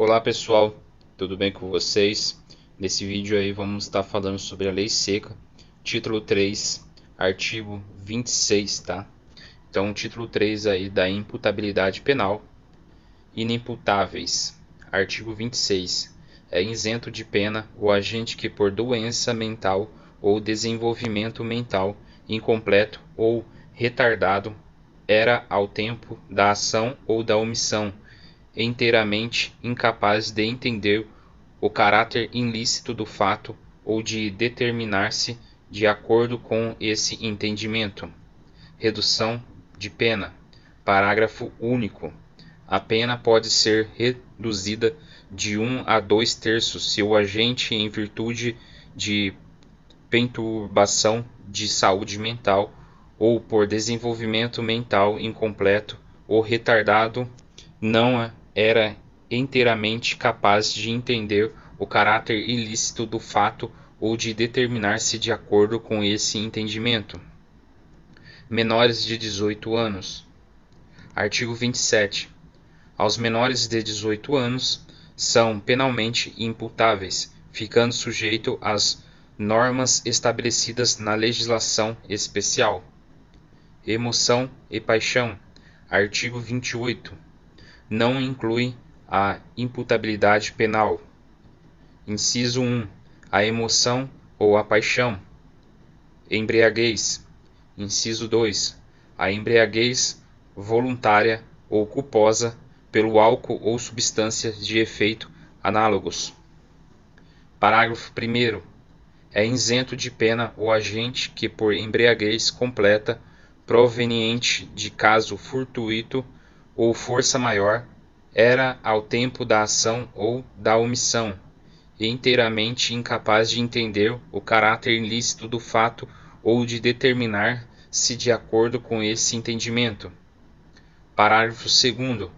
Olá pessoal, tudo bem com vocês? Nesse vídeo aí vamos estar falando sobre a lei seca, título 3, artigo 26, tá? Então, título 3 aí da imputabilidade penal, inimputáveis. Artigo 26. É isento de pena o agente que por doença mental ou desenvolvimento mental incompleto ou retardado era ao tempo da ação ou da omissão inteiramente incapaz de entender o caráter ilícito do fato ou de determinar-se de acordo com esse entendimento. Redução de pena. Parágrafo único. A pena pode ser reduzida de 1 a 2 terços se o agente, em virtude de perturbação de saúde mental ou por desenvolvimento mental incompleto ou retardado, não era inteiramente capaz de entender o caráter ilícito do fato ou de determinar-se de acordo com esse entendimento. Menores de 18 anos. Artigo 27. Aos menores de 18 anos são penalmente imputáveis, ficando sujeito às normas estabelecidas na legislação especial. Emoção e paixão. Artigo 28. Não inclui a imputabilidade penal. Inciso 1. A emoção ou a paixão. Embriaguez. Inciso 2. A embriaguez voluntária ou culposa pelo álcool ou substâncias de efeito análogos. Parágrafo 1º. É isento de pena o agente que por embriaguez completa, proveniente de caso fortuito ou força maior, era ao tempo da ação ou da omissão, e inteiramente incapaz de entender o caráter ilícito do fato ou de determinar-se de acordo com esse entendimento. Parágrafo 2º.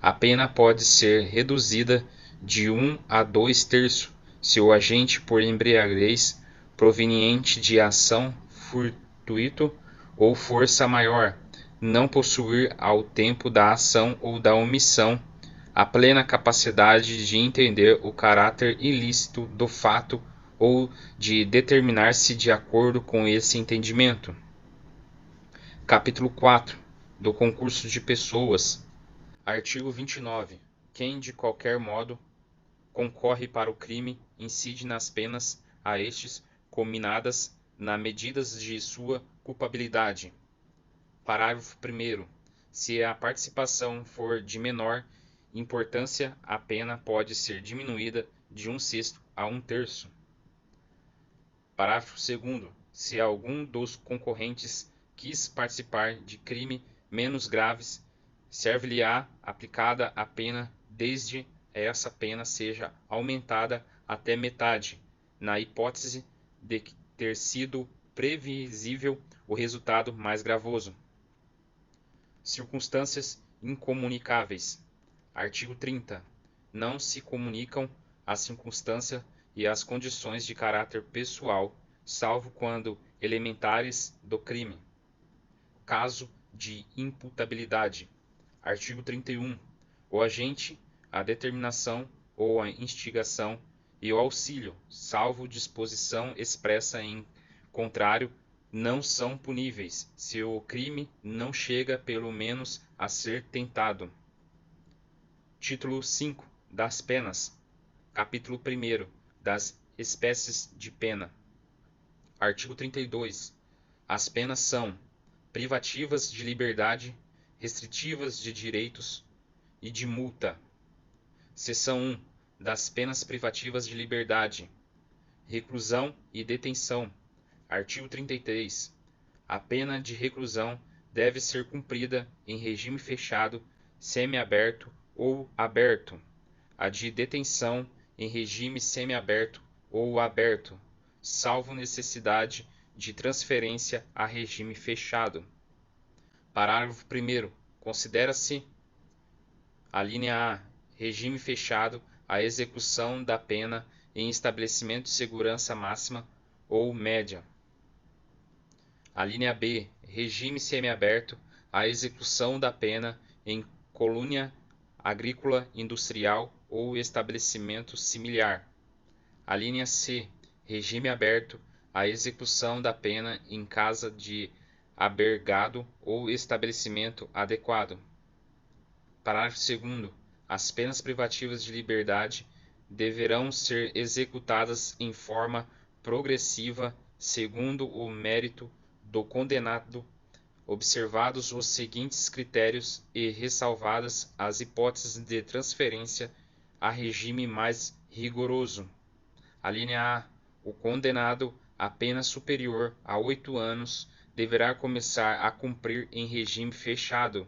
A pena pode ser reduzida de 1 a 2 terços se o agente por embriaguez proveniente de ação fortuito ou força maior não possuir ao tempo da ação ou da omissão a plena capacidade de entender o caráter ilícito do fato ou de determinar-se de acordo com esse entendimento. Capítulo 4 do concurso de pessoas. Artigo 29. Quem de qualquer modo concorre para o crime incide nas penas a estes cominadas na medidas de sua culpabilidade. Parágrafo 1º. Se a participação for de menor importância, a pena pode ser diminuída de 1/6 a 1/3. Parágrafo 2º. Se algum dos concorrentes quis participar de crime menos graves, ser-lhe-á aplicada a pena desde essa pena seja aumentada até metade, na hipótese de ter sido previsível o resultado mais gravoso. Circunstâncias incomunicáveis. Artigo 30. Não se comunicam as circunstâncias e as condições de caráter pessoal, salvo quando elementares do crime. Caso de imputabilidade. Artigo 31. O agente, a determinação ou a instigação e o auxílio, salvo disposição expressa em contrário, não são puníveis, se o crime não chega pelo menos a ser tentado. Título 5 das penas. Capítulo 1º das espécies de pena. Artigo 32. As penas são privativas de liberdade, restritivas de direitos e de multa. Seção 1 das penas privativas de liberdade. Reclusão e detenção. Artigo 33. A pena de reclusão deve ser cumprida em regime fechado, semiaberto ou aberto. A de detenção em regime semiaberto ou aberto, salvo necessidade de transferência a regime fechado. Parágrafo 1º. Considera-se: alínea A. Regime fechado a execução da pena em estabelecimento de segurança máxima ou média. Alínea B. Regime semiaberto a execução da pena em colônia agrícola, industrial ou estabelecimento similar. A linha C. Regime aberto. A execução da pena em casa de abrigado ou estabelecimento adequado. Parágrafo 2º. As penas privativas de liberdade deverão ser executadas em forma progressiva, segundo o mérito do condenado, observados os seguintes critérios e ressalvadas as hipóteses de transferência a regime mais rigoroso. A linha A. O condenado a pena superior a 8 anos deverá começar a cumprir em regime fechado.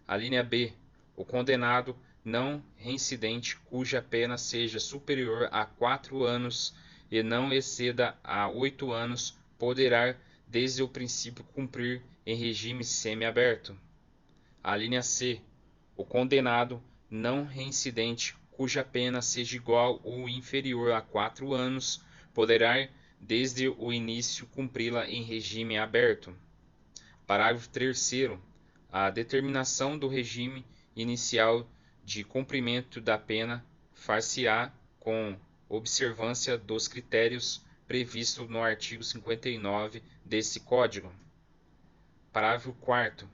A linha B. O condenado não reincidente cuja pena seja superior a 4 anos e não exceda a 8 anos poderá, desde o princípio, cumprir em regime semiaberto. A linha C. O condenado não reincidente cuja pena seja igual ou inferior a 4 anos poderá, desde o início, cumpri-la em regime aberto. Parágrafo 3º. A determinação do regime inicial de cumprimento da pena far-se-á com observância dos critérios previstos no artigo 59 desse Código. Parágrafo 4º.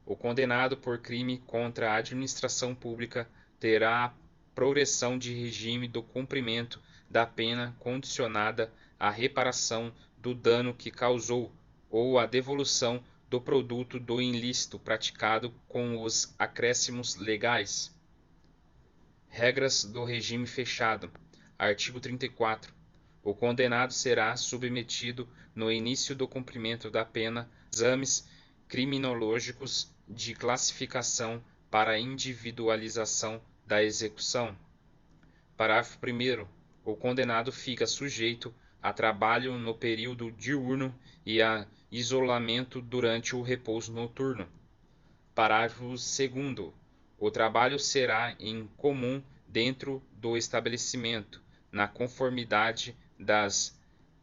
O condenado por crime contra a administração pública terá a progressão de regime do cumprimento da pena condicionada à reparação do dano que causou ou à devolução do produto do ilícito praticado com os acréscimos legais. Regras do regime fechado. Artigo 34. O condenado será submetido, no início do cumprimento da pena, a exames criminológicos de classificação para a individualização da execução. Parágrafo 1º. O condenado fica sujeito a trabalho no período diurno e a isolamento durante o repouso noturno. Parágrafo 2º. O trabalho será em comum dentro do estabelecimento, na conformidade das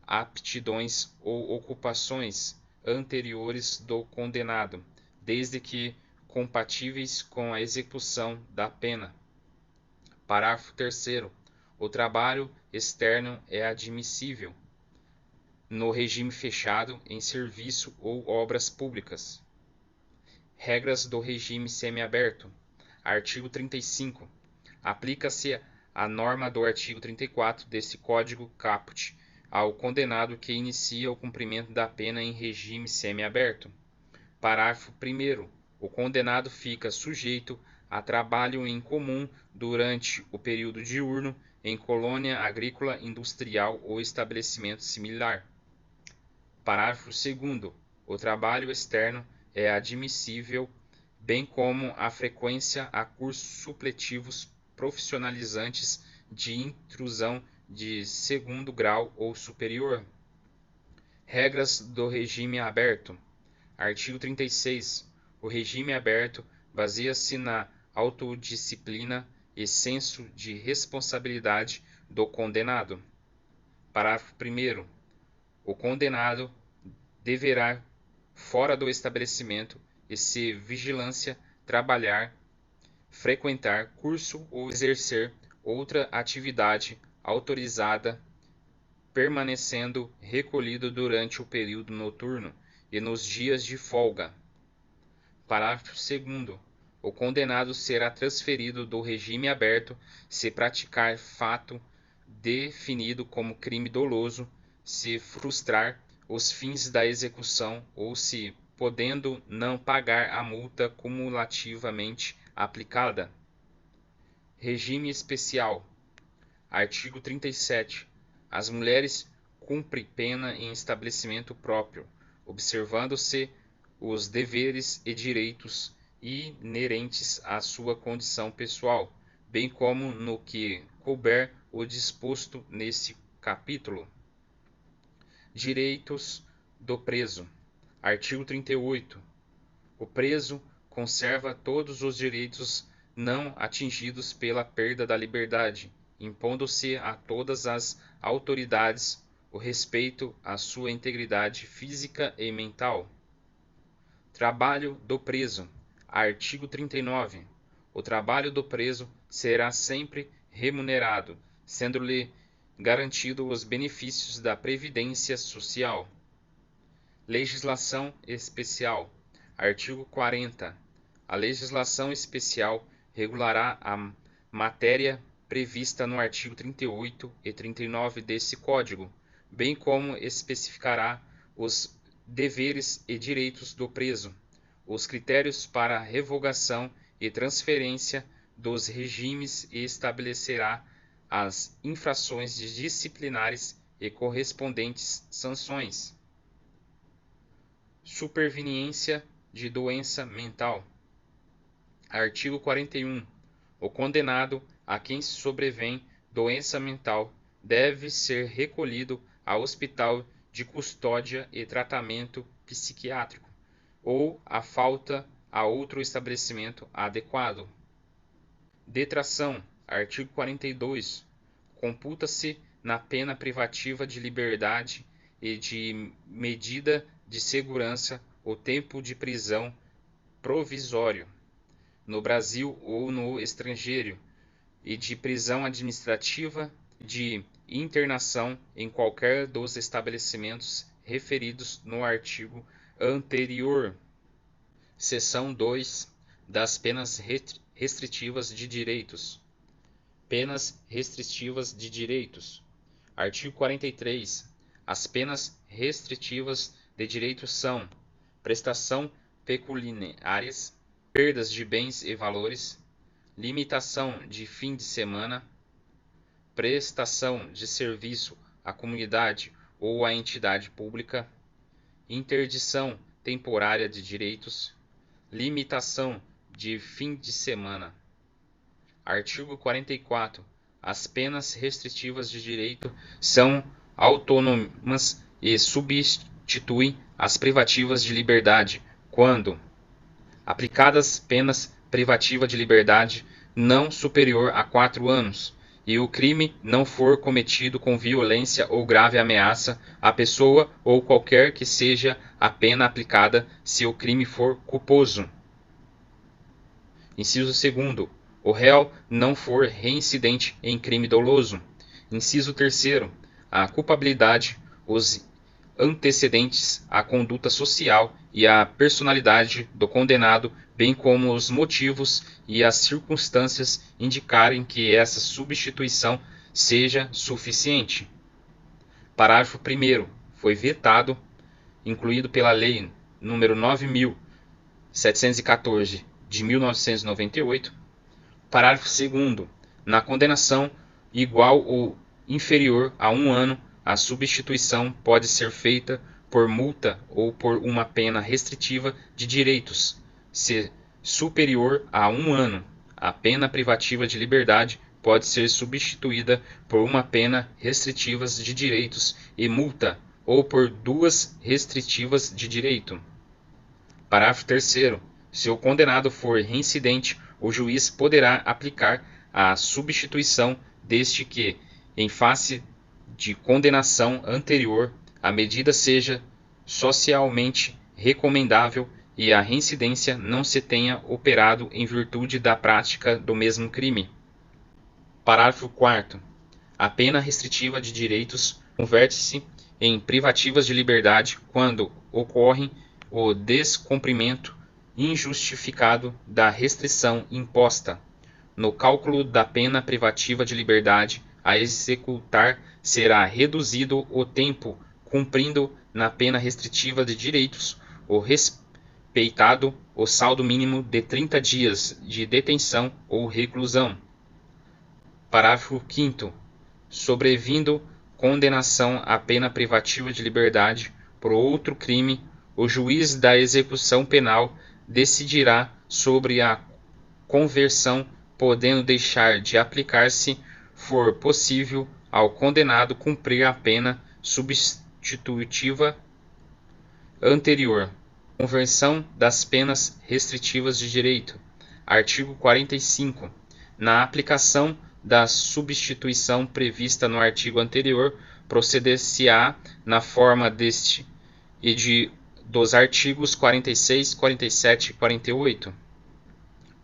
aptidões ou ocupações anteriores do condenado, desde que compatíveis com a execução da pena. Parágrafo 3º. O trabalho externo é admissível no regime fechado em serviço ou obras públicas. Regras do regime semiaberto. Artigo 35. Aplica-se a norma do artigo 34 desse Código caput ao condenado que inicia o cumprimento da pena em regime semiaberto. Parágrafo 1º. O condenado fica sujeito a trabalho em comum durante o período diurno em colônia agrícola, industrial ou estabelecimento similar. Parágrafo 2º. O trabalho externo é admissível, bem como a frequência a cursos supletivos profissionalizantes de intrusão de segundo grau ou superior. Regras do regime aberto. Artigo 36. O regime aberto baseia-se na autodisciplina e senso de responsabilidade do condenado. Parágrafo 1º. O condenado deverá, fora do estabelecimento, e se vigilância, trabalhar, frequentar curso ou exercer outra atividade autorizada, permanecendo recolhido durante o período noturno e nos dias de folga. Parágrafo 2º. O condenado será transferido do regime aberto se praticar fato definido como crime doloso, se frustrar os fins da execução ou se, podendo não pagar a multa cumulativamente aplicada. Regime especial. Artigo 37. As mulheres cumprem pena em estabelecimento próprio, observando-se os deveres e direitos inerentes à sua condição pessoal, bem como no que couber o disposto nesse capítulo. Direitos do preso. Artigo 38. O preso conserva todos os direitos não atingidos pela perda da liberdade, impondo-se a todas as autoridades o respeito à sua integridade física e mental. Trabalho do preso. Artigo 39. O trabalho do preso será sempre remunerado, sendo-lhe garantido os benefícios da Previdência Social. Legislação especial. Artigo 40. A legislação especial regulará a matéria prevista no artigo 38 e 39 desse Código, bem como especificará os deveres e direitos do preso, os critérios para revogação e transferência dos regimes e estabelecerá as infrações disciplinares e correspondentes sanções. Superveniência de doença mental. Artigo 41. O condenado a quem se sobrevém doença mental deve ser recolhido a hospital de custódia e tratamento psiquiátrico, ou, a falta, a outro estabelecimento adequado. Detração. Artigo 42. Computa-se na pena privativa de liberdade e de medida de segurança o tempo de prisão provisório, no Brasil ou no estrangeiro, e de prisão administrativa de internação em qualquer dos estabelecimentos referidos no artigo anterior. Seção 2 das penas restritivas de direitos. Penas restritivas de direitos. Artigo 43. As penas restritivas de direitos são: prestação pecuniárias, perdas de bens e valores, limitação de fim de semana, prestação de serviço à comunidade ou à entidade pública, interdição temporária de direitos, limitação de fim de semana. Artigo 44. As penas restritivas de direito são autônomas e substituem as privativas de liberdade quando aplicadas penas privativa de liberdade não superior a 4 anos e o crime não for cometido com violência ou grave ameaça à pessoa ou qualquer que seja a pena aplicada se o crime for culposo. Inciso 2º. O réu não for reincidente em crime doloso. Inciso 3º. A culpabilidade, os antecedentes, a conduta social e a personalidade do condenado, bem como os motivos e as circunstâncias indicarem que essa substituição seja suficiente. Parágrafo 1º. Foi vetado, incluído pela Lei nº 9.714 de 1998. Parágrafo 2º. Na condenação igual ou inferior a 1 ano, a substituição pode ser feita por multa ou por uma pena restritiva de direitos. Se superior a 1 ano, a pena privativa de liberdade pode ser substituída por uma pena restritiva de direitos e multa, ou por 2 restritivas de direito. Parágrafo 3º. Se o condenado for reincidente, o juiz poderá aplicar a substituição desde que, em face de condenação anterior, a medida seja socialmente recomendável e a reincidência não se tenha operado em virtude da prática do mesmo crime. Parágrafo 4º. A pena restritiva de direitos converte-se em privativas de liberdade quando ocorre o descumprimento injustificado da restrição imposta. No cálculo da pena privativa de liberdade a executar será reduzido o tempo cumprindo na pena restritiva de direitos o respeitado o saldo mínimo de 30 dias de detenção ou reclusão. Parágrafo 5º. Sobrevindo condenação à pena privativa de liberdade por outro crime, o juiz da execução penal decidirá sobre a conversão, podendo deixar de aplicar se for possível ao condenado cumprir a pena substitutiva anterior. Conversão das penas restritivas de direito. Artigo 45. Na aplicação da substituição prevista no artigo anterior, proceder-se-á na forma deste e dos artigos 46, 47 e 48.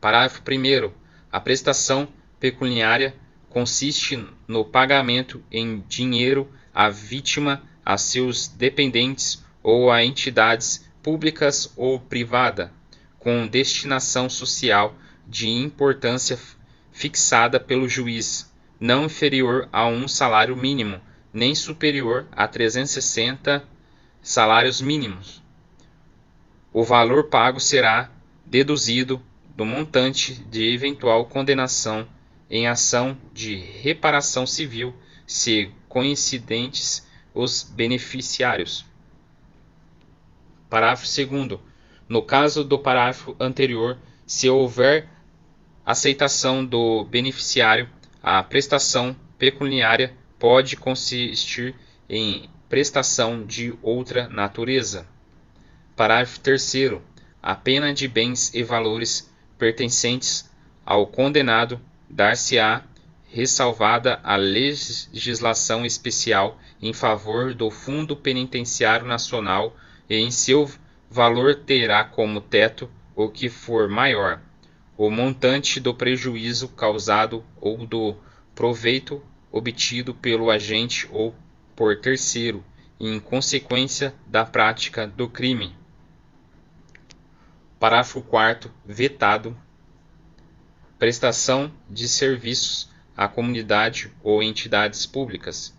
Parágrafo 1º. A prestação pecuniária consiste no pagamento em dinheiro à vítima, a seus dependentes ou a entidades públicas ou privada, com destinação social de importância fixada pelo juiz, não inferior a um salário mínimo, nem superior a 360 salários mínimos. O valor pago será deduzido do montante de eventual condenação em ação de reparação civil, se coincidentes os beneficiários. Parágrafo 2º. No caso do parágrafo anterior, se houver aceitação do beneficiário, a prestação pecuniária pode consistir em prestação de outra natureza. Parágrafo 3º. A pena de bens e valores pertencentes ao condenado dar-se-á ressalvada a legislação especial em favor do Fundo Penitenciário Nacional e em seu valor terá como teto o que for maior, o montante do prejuízo causado ou do proveito obtido pelo agente ou por terceiro, em consequência da prática do crime. Parágrafo 4º. Vetado. Prestação de serviços à comunidade ou entidades públicas.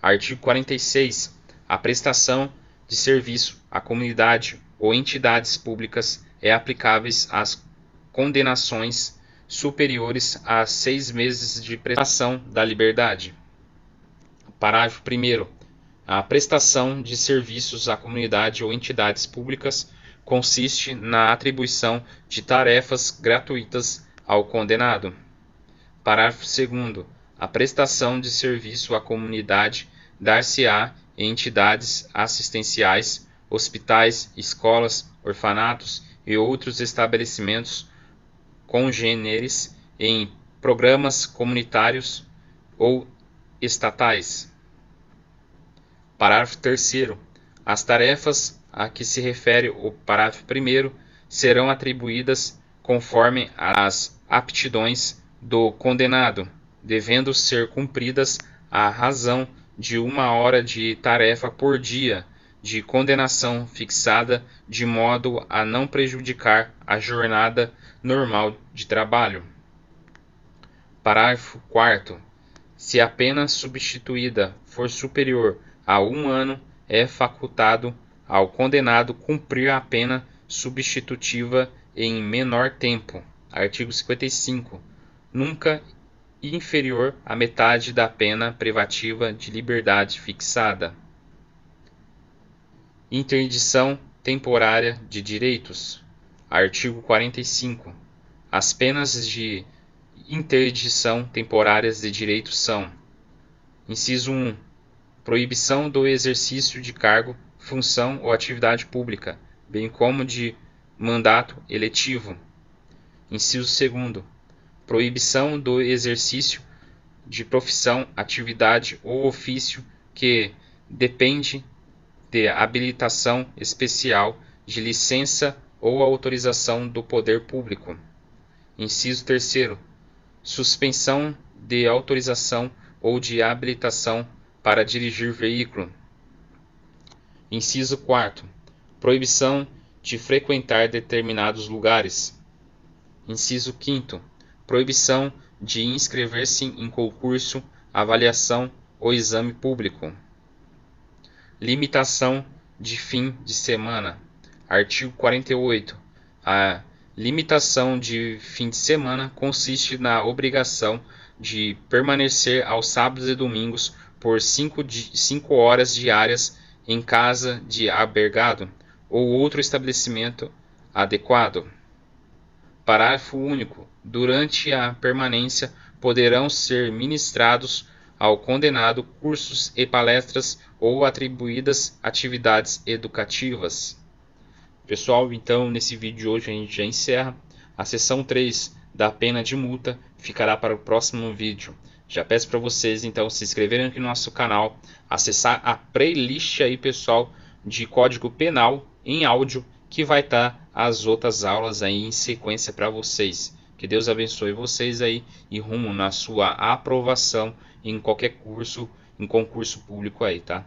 Artigo 46. A prestação de serviço à comunidade ou entidades públicas é aplicável às condenações superiores a 6 meses de privação da liberdade. Parágrafo 1º. A prestação de serviços à comunidade ou entidades públicas consiste na atribuição de tarefas gratuitas ao condenado. Parágrafo 2º. A prestação de serviço à comunidade dar-se-á em entidades assistenciais, hospitais, escolas, orfanatos e outros estabelecimentos congêneres, em programas comunitários ou estatais. Parágrafo 3º. As tarefas a que se refere o parágrafo 1º serão atribuídas conforme as aptidões do condenado, devendo ser cumpridas à razão de 1 hora de tarefa por dia de condenação fixada, de modo a não prejudicar a jornada normal de trabalho. Parágrafo 4º. Se a pena substituída for superior a 1 ano, é facultado ao condenado cumprir a pena substitutiva em menor tempo. Artigo 55. Nunca inferior à metade da pena privativa de liberdade fixada. Interdição temporária de direitos. Artigo 45. As penas de interdição temporárias de direitos são: inciso 1. Proibição do exercício de cargo, função ou atividade pública, bem como de mandato eletivo. Inciso 2. Proibição do exercício de profissão, atividade ou ofício que depende de habilitação especial, de licença ou autorização do poder público. Inciso 3. Suspensão de autorização ou de habilitação para dirigir veículo. Inciso 4. Proibição de frequentar determinados lugares. Inciso 5º. Proibição de inscrever-se em concurso, avaliação ou exame público. Limitação de fim de semana. Artigo 48. A limitação de fim de semana consiste na obrigação de permanecer aos sábados e domingos por 5 horas diárias em casa de albergado ou outro estabelecimento adequado. Parágrafo único. Durante a permanência poderão ser ministrados ao condenado cursos e palestras ou atribuídas atividades educativas. Pessoal, então nesse vídeo de hoje a gente já encerra. A seção 3 da pena de multa ficará para o próximo vídeo. Já peço para vocês então se inscreverem aqui no nosso canal, acessar a playlist aí, pessoal, de Código Penal em áudio, que vai estar as outras aulas aí em sequência para vocês. Que Deus abençoe vocês aí e rumo na sua aprovação em qualquer curso, em concurso público aí, tá?